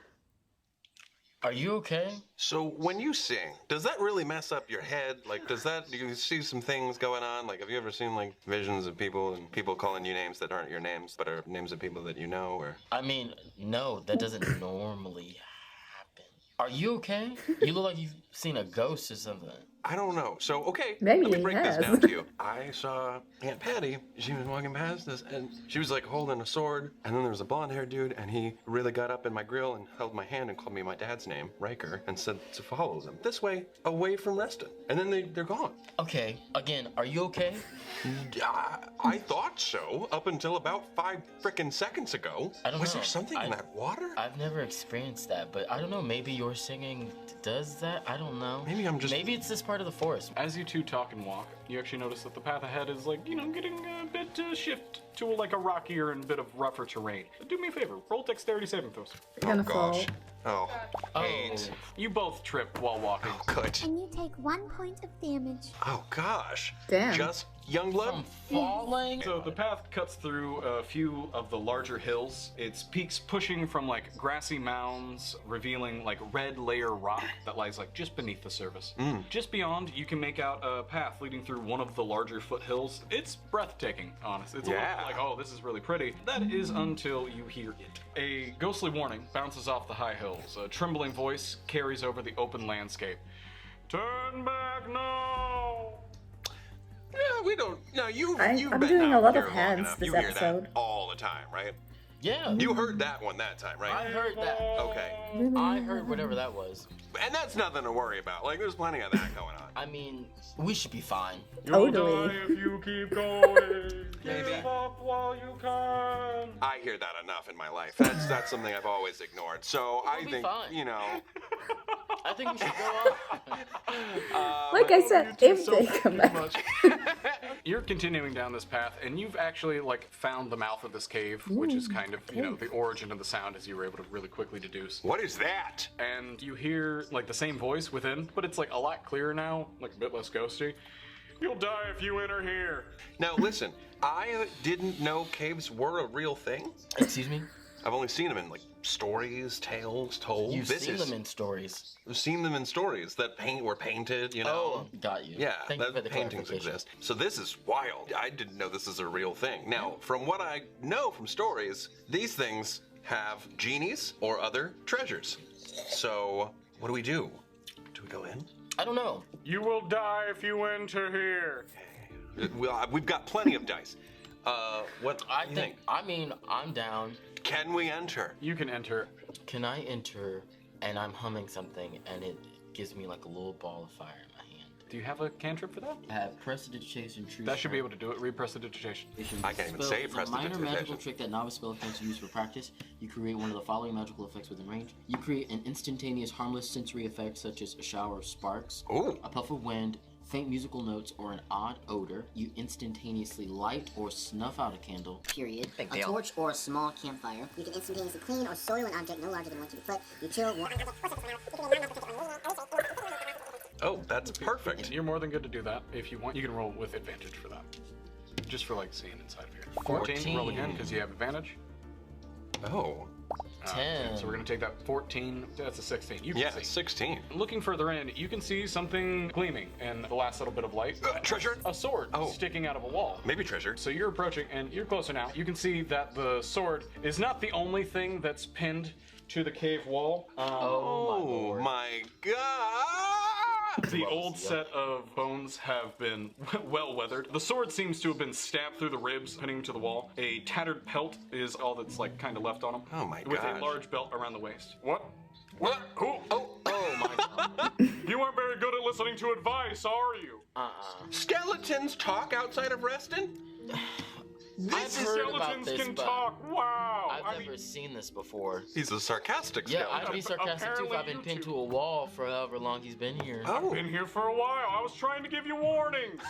Are you okay? So when you sing, does that really mess up your head? Like, do you see some things going on? Like, have you ever seen like visions of people and people calling you names that aren't your names, but are names of people that you know? Or I mean, no, that doesn't normally happen. Are you okay? You look like you've seen a ghost or something. I don't know. So, okay, Maybe let me he break this has. down to you. I saw Aunt Patty. She was walking past us, and she was like holding a sword. And then there was a blonde-haired dude, and he really got up in my grill and held my hand and called me my dad's name, Riker, and said to follow them this way, away from Reston. And then they're gone. Okay, again, are you okay? I thought so up until about 5 frickin' seconds ago. I don't Was know. there something in that water? I've never experienced that, but I don't know. Maybe your singing does that. I don't know. Maybe it's this part of the forest. As you two talk and walk, you actually notice that the path ahead is like, getting a bit shift to like a rockier and bit of rougher terrain. Do me a favor, roll dexterity saving throws. You're gonna fall. Oh, 8. You both trip while walking. Oh, good. And you take 1 point of damage. Oh, gosh. Damn. Just young blood? From falling? So the path cuts through a few of the larger hills. Its peaks pushing from like grassy mounds, revealing like red layer rock that lies like just beneath the surface. Just beyond, you can make out a path leading through one of the larger foothills. It's breathtaking, honestly. It's a little like, oh, this is really pretty. That is until you hear it. A ghostly warning bounces off the high hills. A trembling voice carries over the open landscape. Turn back now! Yeah, we don't. No, you've I'm been doing out a lot here of long hands enough. this You hear episode. that all the time, right? Yeah. You heard that one that time, right? I heard that. Okay. I heard whatever that was. And that's nothing to worry about. Like, there's plenty of that going on. I mean, we should be fine. You'll Totally. die if you keep going. Maybe. Give up while you can. I hear that enough in my life. That's something I've always ignored. So I be think, fine. you know. I think we should go on. Like I said, if they come back. You're continuing down this path, and you've actually like found the mouth of this cave, which is kind of the origin of the sound, as you were able to really quickly deduce. What is that? And you hear like the same voice within, but it's like a lot clearer now, like a bit less ghosty. You'll die if you enter here. Now listen, I didn't know caves were a real thing. Excuse me? I've only seen them in like stories, tales told. You've seen them in stories. I've seen them in stories that were painted, you know. Oh, got you. Yeah, Thank you for that the paintings clarification. exist. So this is wild. I didn't know this is a real thing. Now, from what I know from stories, these things have genies or other treasures. So, what do we do? Do we go in? I don't know. You will die if you enter here. We've got plenty of dice. What do you think? I mean, I'm down. Can we enter? You can enter. Can I enter and I'm humming something and it gives me like a little ball of fire in my hand? Do you have a cantrip for that? I have prestidigitation, true. That should be able to do it. Read prestidigitation. I can't even say It's a minor magical prestidigitation. trick that novice spellcasters use for practice. You create one of the following magical effects within range. You create an instantaneous harmless sensory effect such as a shower of sparks, Ooh. a puff of wind, faint musical notes, or an odd odor. You instantaneously light or snuff out a candle. Period. A torch or a small campfire. You can instantaneously clean or soil an object no larger than 1 cubic foot. You chill. Oh, that's perfect. You're more than good to do that. If you want, you can roll with advantage for that. Just for like seeing inside of here. 14. Roll again because you have advantage. Oh. 10. So we're gonna take that 14. That's a 16. You can Yeah, see. 16. Looking further in, you can see something gleaming in the last little bit of light. Treasure? A sword Oh. sticking out of a wall. Maybe treasure. So you're approaching, and you're closer now. You can see that the sword is not the only thing that's pinned to the cave wall. Oh my god! The old set of bones have been well weathered. The sword seems to have been stabbed through the ribs, pinning to the wall. A tattered pelt is all that's like kind of left on him. Oh my With gosh. a large belt around the waist. What? What? Who? Oh my god. You aren't very good at listening to advice, are you? Skeletons talk outside of Reston? I've heard about Skeletons this, can but talk. Wow. I've never seen this before. He's a sarcastic Yeah, skeleton. I'd be sarcastic too if Apparently I've been you pinned two- to a wall for however long he's been here. Oh, Been here for a while. I was trying to give you warnings.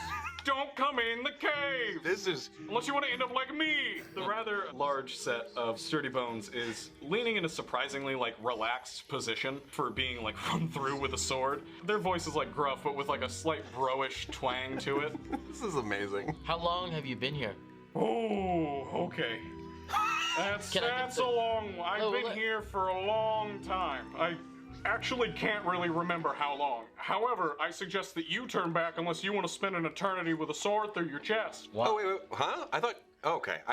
Don't come in the cave. this is... Unless you want to end up like me. The rather large set of sturdy bones is leaning in a surprisingly like relaxed position for being like run through with a sword. Their voice is like gruff, but with like a slight bro-ish twang to it. This is amazing. How long have you been here? Oh, okay. That's Can I get that's the- a long. I've Oh, been let- here for a long time. actually can't really remember how long. However, I suggest that you turn back unless you want to spend an eternity with a sword through your chest. Oh, wait, huh? I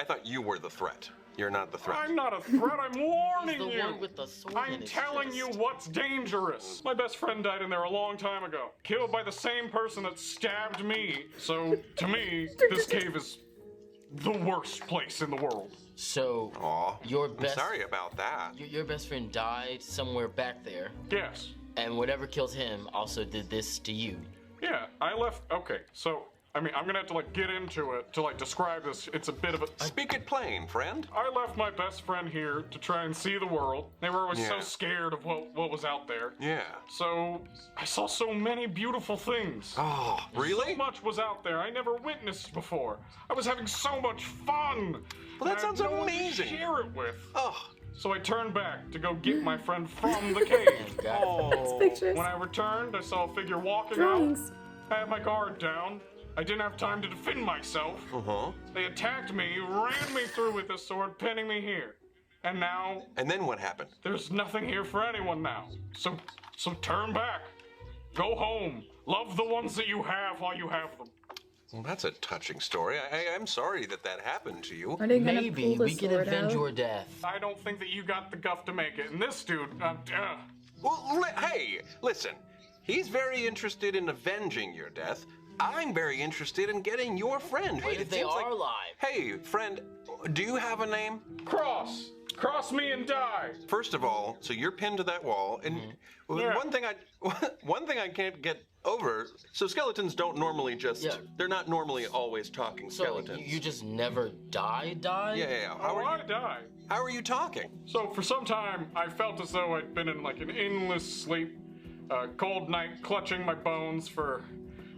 thought you were the threat. You're not the threat. I'm not a threat, I'm warning He's the you. one with the sword in I'm his telling chest. you what's dangerous. My best friend died in there a long time ago, killed by the same person that stabbed me. So, to me, this cave is the worst place in the world. So, Aw, your I'm best sorry about that. your best friend died somewhere back there, Yes. and whatever killed him also did this to you. Yeah, I left. Okay, so I mean, I'm gonna have to like get into it to like describe this. It's a bit of a. Speak it plain, friend. I left my best friend here to try and see the world. They were always so Yeah. scared of what was out there. Yeah. So I saw so many beautiful things. Oh, really? So much was out there I never witnessed before. I was having so much fun. Well, that And I had sounds no one to amazing. share it with. Oh. So I turned back to go get my friend from the cave. Oh. Pictures. When I returned, I saw a figure walking Drawings. out. I had my guard down. I didn't have time to defend myself. Uh-huh. They attacked me, ran me through with a sword, pinning me here. And now, And then what happened? there's nothing here for anyone now. So turn back. Go home. Love the ones that you have while you have them. Well, that's a touching story. I'm sorry that happened to you. Are they gonna Maybe pull the we can sword avenge out? your death. I don't think that you got the guff to make it. And this dude, Well, hey, listen. He's very interested in avenging your death. I'm very interested in getting your friend. What Hey, if they seems like- are alive? Hey, friend, do you have a name? Cross. Cross me and die. First of all, so you're pinned to that wall, and Yeah. one thing I can't get over. So skeletons don't normally just. Yeah. They're not normally always talking So skeletons. you just never die? Yeah. How Oh, are I you? die. How are you talking? So for some time, I felt as though I'd been in like an endless sleep, cold night, clutching my bones for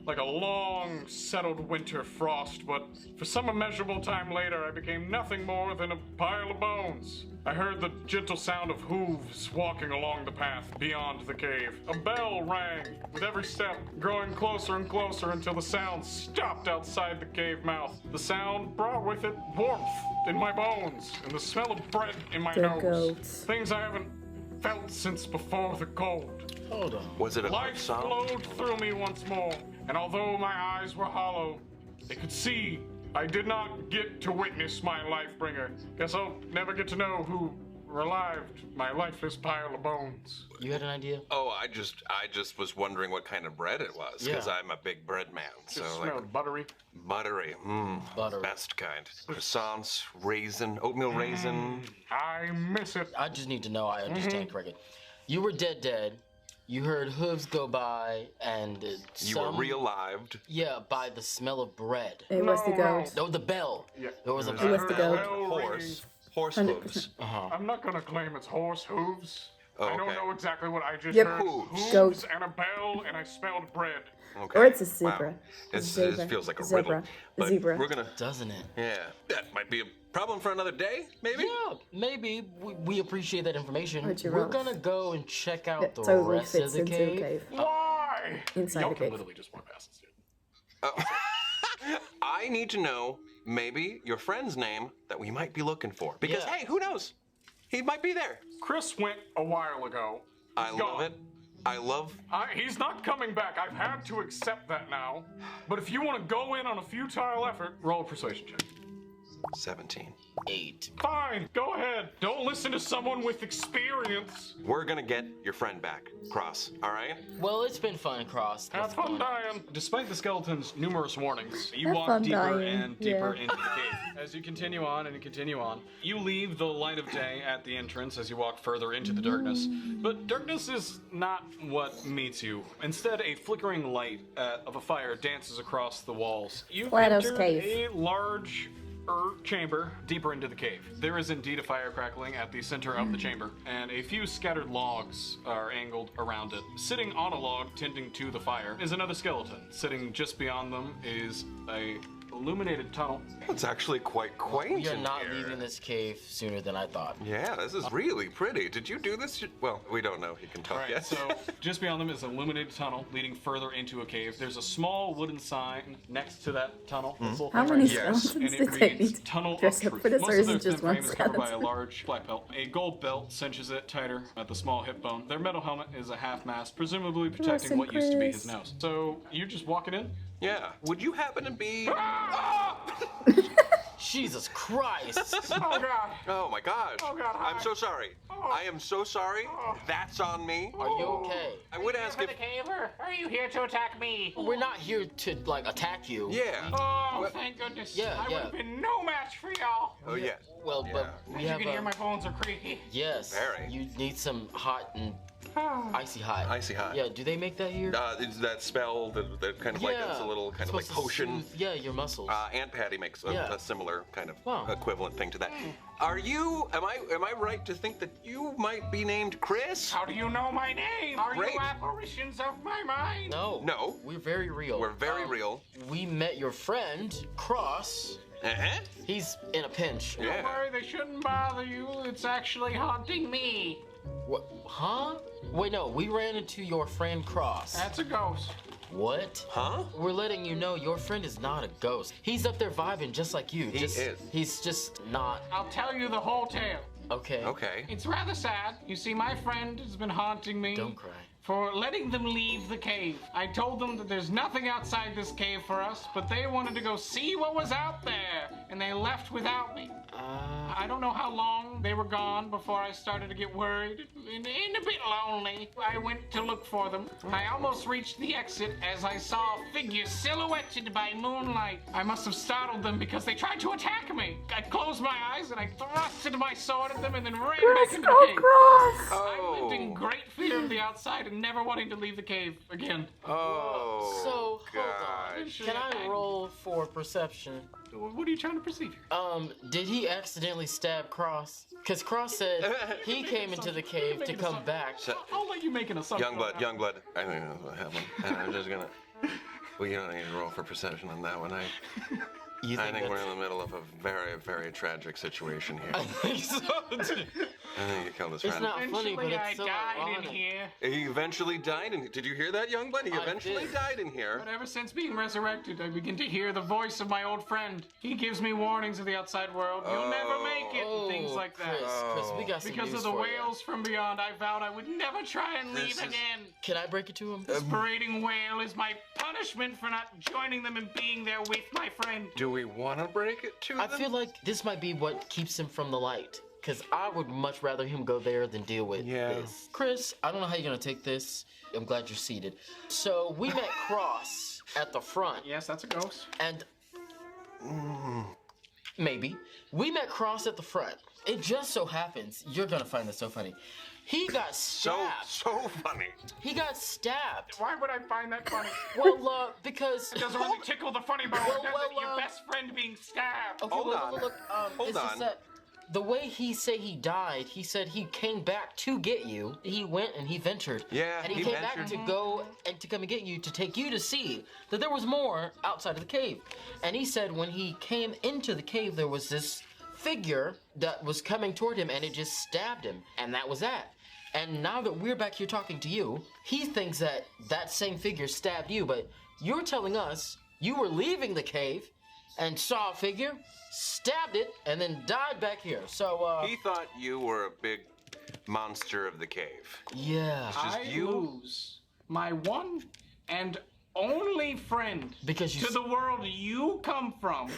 like a long, settled winter frost. But for some immeasurable time later, I became nothing more than a pile of bones. I heard the gentle sound of hooves walking along the path beyond the cave. A bell rang with every step, growing closer and closer until the sound stopped outside the cave mouth. The sound brought with it warmth in my bones and the smell of bread in my The nose. goats. Things I haven't felt since before the cold. Hold on. Was it a Life song? flowed through me once more, and although my eyes were hollow, they could see. I did not get to witness my life bringer. Guess I'll never get to know who relived my lifeless pile of bones. You had an idea? Oh, I just was wondering what kind of bread it was, because Yeah. I'm a big bread man. So Just like smelled buttery. buttery, Buttery. best kind. Croissants, raisin, oatmeal raisin. I miss it. I just need to know I understand correctly. You were dead. You heard hooves go by, and You were real-lived. Yeah, by the smell of bread. It was the No, goat. No, the bell. Yeah. There was a It was the goat. Bell Horse. Horse 100%. hooves. I'm not gonna claim it's horse hooves. Oh, I don't okay. know exactly what I just Yep. heard. Hooves. Goat. and a bell, and I smelled bread. Okay. Or it's a zebra. Wow. A It zebra. feels like a Zebra. riddle. A But zebra. we're gonna. Doesn't it? Yeah, that might be a problem for another day, maybe. Yeah, maybe. We appreciate that information. Or giraffe. We're gonna go and check out That the totally rest of fits the into cave. a cave. Why? Inside Y'all the can cave. literally just walk past this dude. I need to know maybe your friend's name that we might be looking for. Because Yeah. hey, who knows? He might be there. Chris went a while ago. I He's love gone. it. I love. He's not coming back. I've had to accept that now. But if you want to go in on a futile effort, roll a persuasion check. 17. 8. Fine, go ahead. Don't listen to someone with experience. We're gonna get your friend back, Cross. All right? Well, it's been fun, Cross. Have It's fun dying. Despite the skeleton's numerous warnings, you Have walk fun deeper dying, and deeper yeah. into the cave. As you continue on and continue on, you leave the light of day at the entrance as you walk further into the darkness. But darkness is not what meets you. Instead, a flickering light of a fire dances across the walls. You've Flatos entered cave. a large chamber deeper into the cave. There is indeed a fire crackling at the center of the chamber, and a few scattered logs are angled around it. Sitting on a log, tending to the fire, is another skeleton. Sitting just beyond them is a illuminated tunnel. It's actually quite quaint You're in not here. leaving this cave sooner than I thought. Yeah, this is really pretty. Did you do this? Well, we don't know. He can talk Alright, yet. so just beyond them is an illuminated tunnel leading further into a cave. There's a small wooden sign next to that tunnel. This little How thing many right here, skeletons and did it they reads need to Tunnel of dress up Truth. for this, Most or of is their it just thin one frame is covered by a skeleton? large black belt. A gold belt cinches it tighter at the small hip bone. Their metal helmet is a half mast, presumably protecting Listen, what used to be Chris. his nose. So you're just walking in? Yeah. Would you happen to be? Jesus Christ! Oh god. Oh my gosh. Oh, God, hi. I'm so sorry. I am so sorry. That's on me. Are you okay? I would ask if. cave, or are you here to attack me? We're not here to like attack you. Yeah. Oh, Well- thank goodness. Yeah, I yeah. would have been no match for y'all. Oh yeah. Well, Yeah. but we As you have can hear, my bones are creaky. yes. Very. You need some hot and icy hot. Icy hot. Yeah. Do they make that here? It's that spell that kind of like it's a little kind of like Supposed to potion. soothe, yeah, your muscles. Aunt Patty makes a, Yeah. a similar kind of Wow. equivalent thing to that. Are you? Am I right to think that you might be named Chris? How do you know my name? Are Great. you apparitions of my mind? no. No. We're very real. We're very real. We met your friend Cross. Uh-huh. He's in a pinch. Yeah. Don't worry, they shouldn't bother you. It's actually haunting me. What? Huh? Wait, no. We ran into your friend Cross. That's a ghost. What? Huh? We're letting you know your friend is not a ghost. He's up there vibing just like you. He is. He's just not. I'll tell you the whole tale. Okay. Okay. It's rather sad. You see, my friend has been haunting me Don't cry. for letting them leave the cave. I told them that there's nothing outside this cave for us, but they wanted to go see what was out there, and they left without me. I don't know how long they were gone before I started to get worried and a bit lonely. I went to look for them. I almost reached the exit as I saw a figure silhouetted by moonlight. I must have startled them because they tried to attack me. I closed my eyes and I thrusted my sword at them and then ran back Chris, into the oh cave. Cross! I lived in great fear of the outside and never wanting to leave the cave again. Oh. So, hold on. gosh. Can I roll for perception? What are you trying to perceive here? Did he accidentally stab Cross? Because Cross said he came into the cave to come back. I'll let you make an assumption. Youngblood. I think that's what happened. And I'm just gonna. Well, you don't need to roll for perception on that one. You I think we're that's- in the middle of a very, very tragic situation here. I think so, too. I think you killed his It's friend. not funny, but Eventually, I it's so died in ironic. here. He eventually died in. Did you hear that, Youngblood? He I eventually did. died in here. But ever since being resurrected, I begin to hear the voice of my old friend. He gives me warnings of the outside world. You'll never make it, and things like that. Chris, we got some Because news of the for you. whales from beyond, I vowed I would never try and leave This is- again. Can I break it to him? This parading whale is my punishment for not joining them and being there with my friend. Do we want to break it to I them? feel like this might be what keeps him from the light. Because I would much rather him go there than deal with Yeah. this. Chris, I don't know how you're going to take this. I'm glad you're seated. So we met Cross at the front. Yes, that's a ghost. And maybe we met Cross at the front. It just so happens you're gonna find this so funny. He got stabbed. So funny. He got stabbed. Why would I find that funny? Well, because It doesn't really tickle the funny bone, Well, does well, it? Your best friend being stabbed. okay, Hold look, on. look, Hold it's just on. that the way he said he died, he said he came back to get you. He went and he ventured. Yeah, And he he came back ventured. to go and to come and get you to take you to see that there was more outside of the cave. And he said when he came into the cave, there was this figure that was coming toward him and it just stabbed him. And that was that. And now that we're back here talking to you, he thinks that that same figure stabbed you, but you're telling us you were leaving the cave and saw a figure, stabbed it, and then died back here. So, He thought you were a big monster of the cave. yeah. Just I you? lose my one and only friend Because you to the world you come from,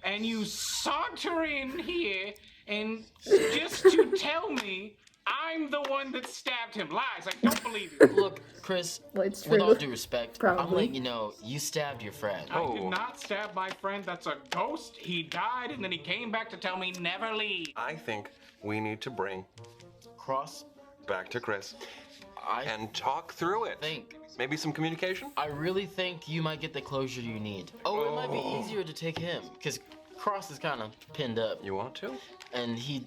and you saunter in here and just to tell me I'm the one that stabbed him. Lies, I don't believe you. Look, Chris, Well, it's with true. all due respect, I'm Probably. letting you know you stabbed your friend. I did not stab my friend. That's a ghost. He died and then he came back to tell me never leave. I think we need to bring Cross, back to Chris I and talk through it. think, Maybe some communication? I really think you might get the closure you need. Oh, it might be easier to take him, because Cross is kind of pinned up. You want to? And he,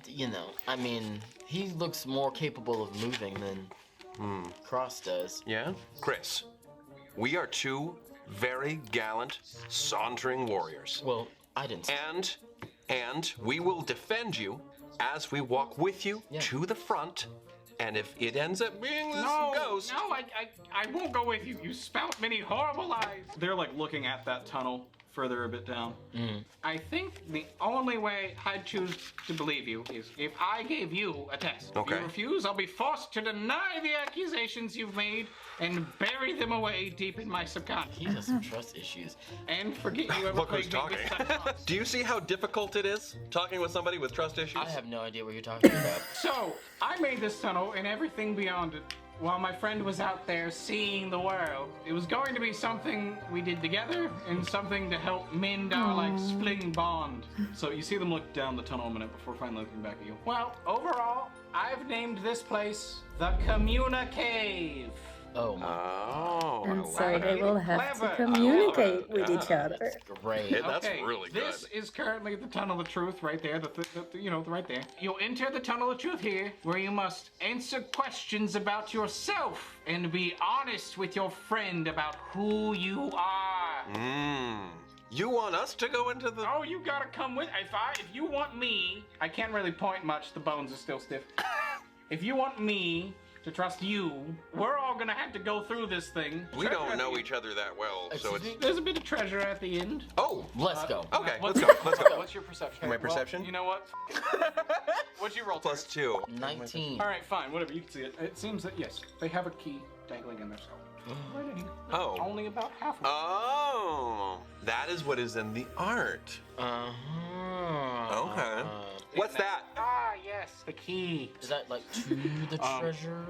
I mean, he looks more capable of moving than Cross does. Yeah? Chris, we are two very gallant, sauntering warriors. Well, I didn't. And we will defend you as we walk with you to the front. And if it ends up being this ghost... No, I won't go with you. You spout many horrible lies. They're like looking at that tunnel further a bit down. I think the only way I'd choose to believe you is if I gave you a test. If Okay. you refuse, I'll be forced to deny the accusations you've made and bury them away deep in my subconscious. He has some trust issues. And forget you ever Look who's played me with talking. such thoughts. Do you see how difficult it is talking with somebody with trust issues? I have no idea what you're talking about. So, I made this tunnel and everything beyond it while my friend was out there seeing the world. It was going to be something we did together and something to help mend our, splitting bond. So you see them look down the tunnel a minute before finally looking back at you. Well, overall, I've named this place the Communa Cave. Oh my. Oh, I And like so it. they will have Clever. to communicate with each other. Great. Hey, that's Okay, really good. This is currently the Tunnel of Truth right there, right there. You'll enter the Tunnel of Truth here, where you must answer questions about yourself and be honest with your friend about who you are. You want us to go into the... Oh, you gotta come with. If you want me, I can't really point much. The bones are still stiff. If you want me to trust you, we're all gonna have to go through this thing. We don't know each other that well, so it's... There's a bit of treasure at the end. Oh! Let's go. Okay, What's- let's go. What's your perception? My perception? You know what? What'd you roll? Plus 2. 19. All right, fine, whatever. You can see it. It seems that yes, they have a key dangling in their skull. Right in here. Oh. Only about halfway. Oh! That is what is in the art. Uh-huh. Okay. What's that? Ah, yes, the key. Is that like to the treasure?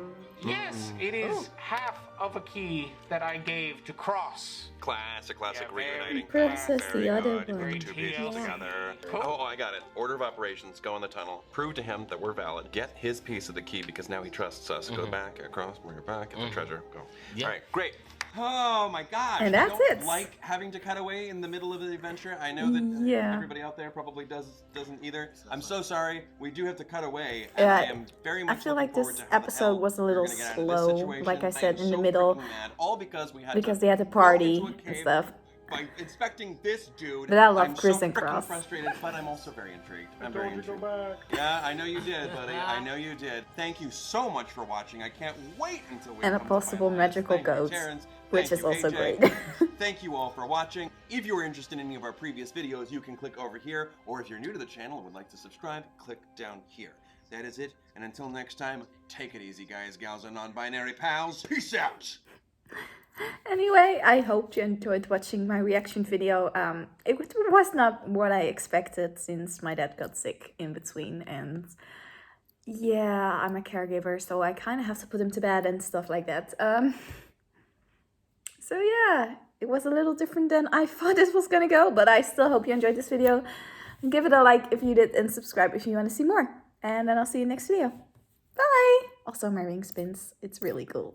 Yes, it is half of a key that I gave to Cross. Classic Yeah, very reuniting. Process Very the other good. You put one. the two pieces Yeah. together. Cool. Oh, I got it. Order of operations. Go in the tunnel. Prove to him that we're valid. Get his piece of the key because now he trusts us. Go back, across, bring it back, get the treasure. Go. Yeah. All right, great. Oh my gosh! And that's I don't it. like having to cut away in the middle of the adventure. I know that Yeah. everybody out there probably doesn't either. I'm so sorry. We do have to cut away. And Yeah, I am very much I feel looking like forward this to how the episode hell was a we're little gonna get out of this slow, situation. like I am said, in the so middle, freaking mad, all because we had because to they had to go party into a and cave stuff. By inspecting this dude. But I love I'm Chris so and freaking Cross. frustrated, but I'm also very intrigued. I'm very Told you to intrigued. go back. Yeah, I know you did, buddy. I know you did. Thank you so much for watching. I can't wait until we And a come to possible finalize. magical Thank you, goat, Terrence. which Thank is you, also AJ. great. Thank you all for watching. If you were interested in any of our previous videos, you can click over here, or if you're new to the channel and would like to subscribe, click down here. That is it, and until next time, take it easy, guys, gals, and non-binary pals. Peace out! Anyway, I hope you enjoyed watching my reaction video. It was not what I expected since my dad got sick in between, and yeah, I'm a caregiver, so I kind of have to put him to bed and stuff like that. So yeah, it was a little different than I thought this was gonna go, but I still hope you enjoyed this video. Give it a like if you did, and subscribe if you want to see more. And then I'll see you next video. Bye! Also, my ring spins. It's really cool.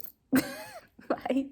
Bye.